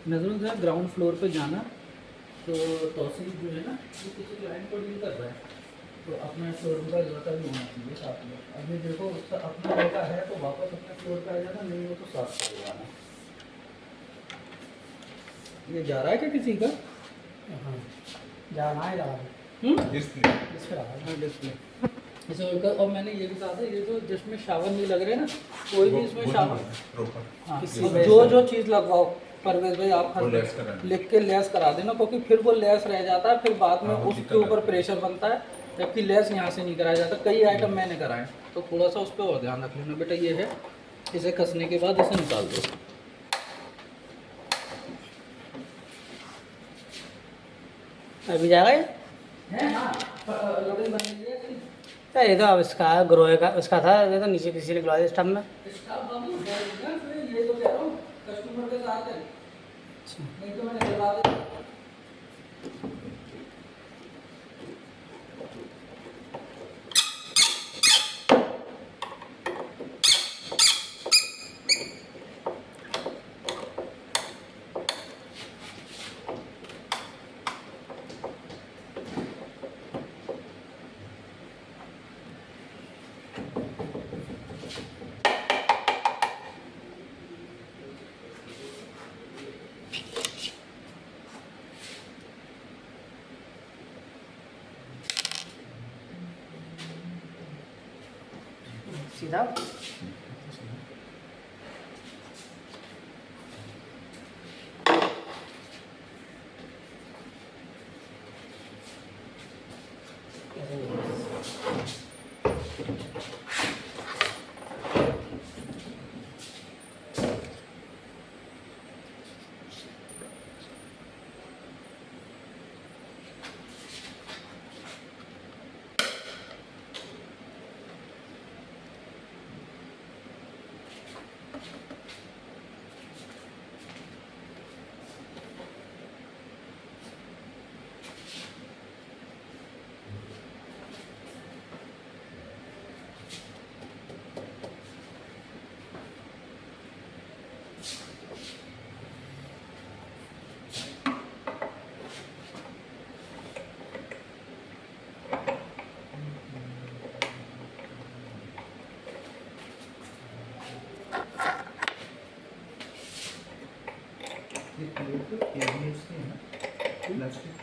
नजरों से ground floor पे जाना, तो तौसीफ जो है ना वो किसी क्लाइंट को डील कर रहा है, तो अपना शोरूम का लड़का भी होना चाहिए साथ में। अभी देखो उसका अपना लड़का है तो वापस अपने फ्लोर पे आ जाना, नहीं हो तो साथ चले जाना। ये जा रहा है क्या किसी का? हाँ जाना है रहा डिस्प्ले इस पर हाँ डिस्प्ले इसे होकर। और मैंने ये भी कहा था, ये जो जिसमें शावर नहीं लग रहे ना, कोई भी इसमें शावर, हाँ जो जो चीज़ लगवाओ परवेज भाई आप लिख के लेस करा देना, क्योंकि फिर वो लेस रह जाता है, फिर बाद में उसके ऊपर प्रेशर बनता है, जबकि लेस यहाँ से नहीं कराया जाता। कई आइटम मैंने कराए, तो थोड़ा सा उस पर और ध्यान रख लेना बेटा। ये है, इसे कसने के बाद इसे निकाल दो। अभी जाएगा ये? ये तो अब इसका ग्रोए का उसका था, ये तो नीचे किसी ने गिरा दिया स्टम्प में। ये तो कह रहा हूँ कस्टमर के साथ है, नहीं तो मैंने दिलवा दिया। सीधा ये प्लेट तो केबीएस की है ना, प्लास्टिक।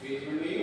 Visually